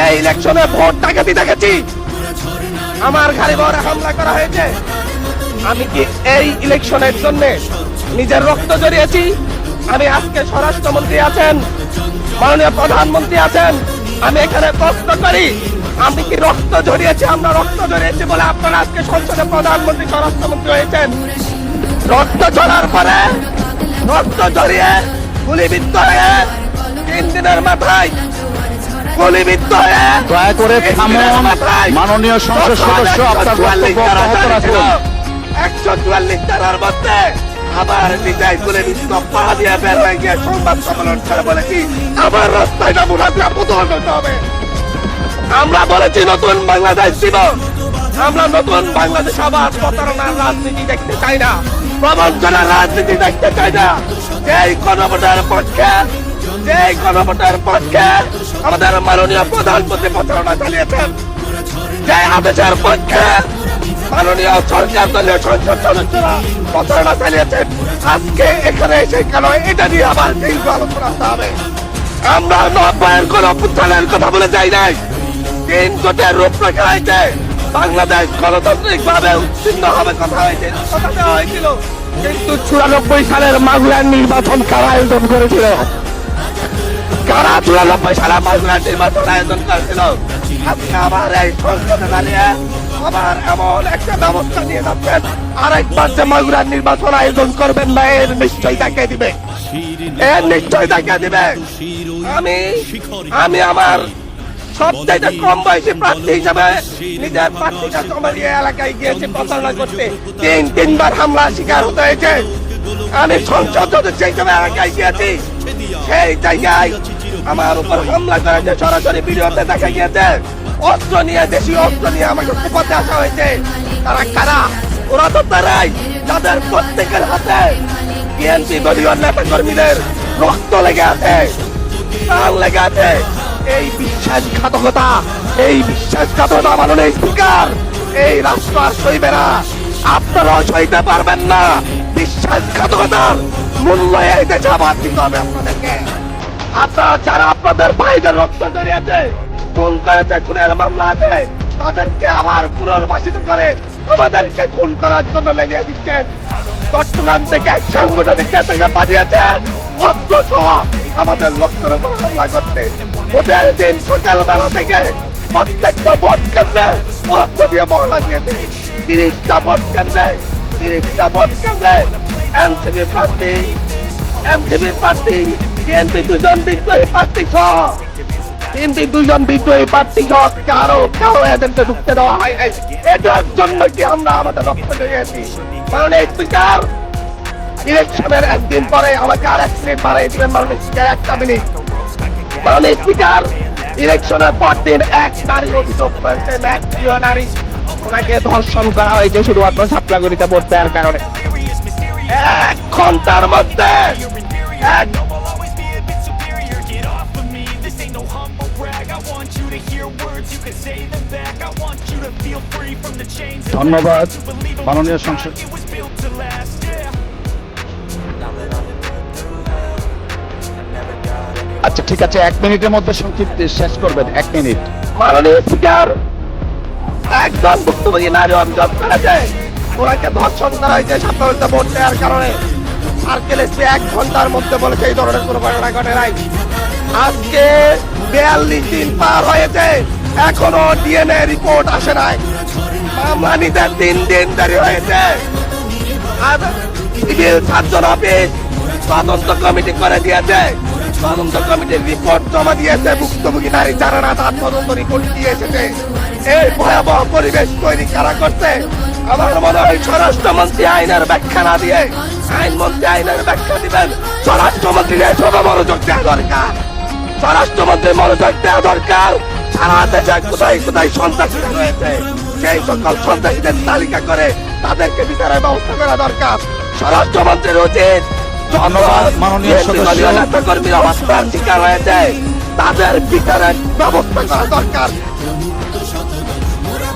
এই ইলেকশনে ভোট ডাকাতি দেখেছি, আমার ঘাড়ে বড় হামলা করা হয়েছে। আমি কি এই ইলেকশনের জন্য নিজের রক্ত জড়িয়েছি? আমি আজকে স্বরাষ্ট্রমন্ত্রী আছেন, মাননীয় প্রধানমন্ত্রী আছেন, আমি এখানে প্রশ্ন করি, আমি কি রক্ত জড়িয়েছি? আমরা রক্ত জড়িয়েছি বলে আপনারা আজকে সংসদে প্রধানমন্ত্রী স্বরাষ্ট্রমন্ত্রী হয়েছেন। রক্ত ঝরার পরে, রক্ত জড়িয়ে গুলিবিদ্ধ হয়ে 3 দিনের মাথায় গুলিবিদ্ধ হয়ে, দয়া করে থামুন। মাননীয় সংসদ সদস্য, আপনার বক্তব্য অব্যাহত রাখুন। 144 ধারার মধ্যে আবার নিজেই গুলিবিদ্ধ পা দিয়ে বের হয়ে গিয়ে সংবাদ সম্মেলন করে বলেছি আবার রাস্তায় নমুনাতে প্রদর্শন করতে হবে। আমরা বলেছি নতুন বাংলাদেশ দিব, আমরা নতুন বাংলাদেশ আবার প্রতারণার রাজনীতি দেখতে চাই না, প্রবঞ্চনার রাজনীতি দেখতে চাই না। যেই গণভোটের পক্ষে, যেই গণভোটের পক্ষে আমাদের মাননীয় প্রধানমন্ত্রী প্রচারণা চালিয়েছেন, যে আদেশের পক্ষে মাননীয় সরকার দলীয় সংসদ সদস্যরা প্রচারণা চালিয়েছেন, আজকে এখানে এসে কেন এটা নিয়ে আবার দীর্ঘ আলোচনা করতে হবে? আমরা 90-এর কোন অভ্যুত্থানের কথা বলে যাই নাই। 3 জোটের রূপরেখা হয়েছে, বাংলাদেশ গণতান্ত্রিক ভাবে উচ্ছিন্ন হবে কথা হয়েছে, কথা দেওয়া হয়েছিল। কিন্তু 94 সালের মাগুরার নির্বাচন কারা আয়োজন করেছিল? কারা 94 সালে মাগুরার নির্বাচন আয়োজন করেছিল? আজকে আবার এই সংসদে দাঁড়িয়ে আবার এমন একটা ব্যবস্থা নিয়ে যাচ্ছেন, আরেকবার যে মাগুরার নির্বাচন আয়োজন করবেন না, এর নিশ্চয়ই দেখা দিবে, এর নিশ্চয়ই দেখা দিবে। আমি আমার সবচাইতে কম বয়সী প্রার্থী হিসাবে নিজের প্রার্থীটা জমা দিয়ে এলাকায় গিয়েছে প্রচারণা করতে, 3বার হামলার শিকার হতে হয়েছে। আমি সংসদ সদস্য হিসাবে এলাকায় গিয়েছি, সেই জায়গায় আমার উপর হামলা করেছে, সরাসরি ভিডিওতে দেখা গিয়েছে। অস্ত্র নিয়ে, দেশীয় অস্ত্র নিয়ে আমাকে কুপাতে আসা হয়েছে। তারা কারা? ওরা তো তারাই যাদের প্রত্যেকের হাতে বিএনপি দলীয় নেতা কর্মীদের রক্ত লেগে আছে, প্রাণ লেগে আছে। এই বিশ্বাসঘাতকতা, এই বিশ্বাসঘাতকতা মাননীয় স্পিকার, এই রাষ্ট্র আর সইবে না, আপনারাও সইতে পারবেন না। বিশ্বাসঘাতকতার মূল্য এই দেশে আবার দিতে হবে আপনাদেরকে। আপনারা যারা আপনাদের ভাইদের রক্ত জড়িয়েছে, খুন করেছে, খুনের মামলা আছে, তাদেরকে আবার পুনর্বাসিত করে আমাদেরকে খুন করার জন্য লেগে দিচ্ছেন। চট্টগ্রাম থেকে এক সাংগঠনিক নেতাকে পাঠিয়েছেন অস্ত্র সহ আমাদের লক্ষ্যের উপর হামলা করতে। ভোটের দিন সকালবেলা থেকে প্রত্যেকটা ভোট কেন্দ্রে অস্ত্র দিয়ে মহড়া দিয়েছে। 30টা ভোট কেন্দ্রে, 30টা ভোট কেন্দ্রে এনসিপি প্রার্থী, এনসিপি প্রার্থী, বিএনপি 2জন বিদ্রোহী প্রার্থী সহ, বিএনপি 2জন বিদ্রোহী প্রার্থী সহ কারো এদেরকে ঢুকতে দেওয়া হয় নাই। এটার জন্য কি আমরা আমাদের রক্ত জড়িয়েছি? মাননীয় স্পিকার, ইলেকশনের একদিন পরে আমাকে আর 1 মিনিট বাড়াই দিবেন মাননীয় স্পিকার, 1টা মিনিট। মাননীয় স্পিকার, ইলেকশনের পর দিন এক নারী অভিযোগ করেছে, এক প্রিয় নারী, ওনাকে ধর্ষণ করা হয়েছে শুধুমাত্র ছাত্রাগুড়িতে ভোট দেওয়ার কারণে। 1 ঘন্টার মধ্যে ধন্যবাদ মাননীয় সংসদ। আচ্ছা ঠিক আছে, 1 মিনিটের মধ্যে সংক্ষিপ্ত শেষ করবেন, 1 মিনিট। মাননীয় স্পিকার, একজন ভুক্তভোগী নারী অভিযোগ করেছে ওনাকে ধর্ষণ করা হয়েছে ছাত্রদের ভোট দেওয়ার কারণে। আরকেএলএসপি 1 ঘন্টার মধ্যে বলেছে এই ধরনের কোনো ঘটনা ঘটে নাই। আজকে 42 দিন পার হয়েছে, এখনো ডিএনএ রিপোর্ট আসে নাই। মামলা নিতে 3 দিন দেরি হয়েছে। আর সিভিল সার্জন অফিস তদন্ত কমিটি করে দিয়েছে, তদন্ত কমিটির রিপোর্ট জমা দিয়েছে। ভুক্তভোগী নারী যারা না তার তদন্ত রিপোর্ট দিয়ে এসেছে। এই ভয়াবহ পরিবেশ তৈরি কারা করছে? আমার মনে হয় স্বরাষ্ট্রমন্ত্রী আইনের ব্যাখ্যা না দিয়ে, আইনমন্ত্রী আইনের ব্যাখ্যা দিবেন। স্বরাষ্ট্রমন্ত্রীর এসবে মনোযোগ দেওয়া দরকার, স্বরাষ্ট্রমন্ত্রীর মনোযোগ দেওয়া দরকার। সারা দেশে কোথায় কোথায় সন্ত্রাসীরা রয়েছে, সেই সকল সন্ত্রাসীদের তালিকা করে তাদেরকে বিচারের ব্যবস্থা করা দরকার। স্বরাষ্ট্রমন্ত্রীর উচিত ধন্যবাদ মাননীয় সদস্য। নেতা কর্মীরা হত্যার শিকার হয়েছে, তাদের বিচারের ব্যবস্থা করা দরকার।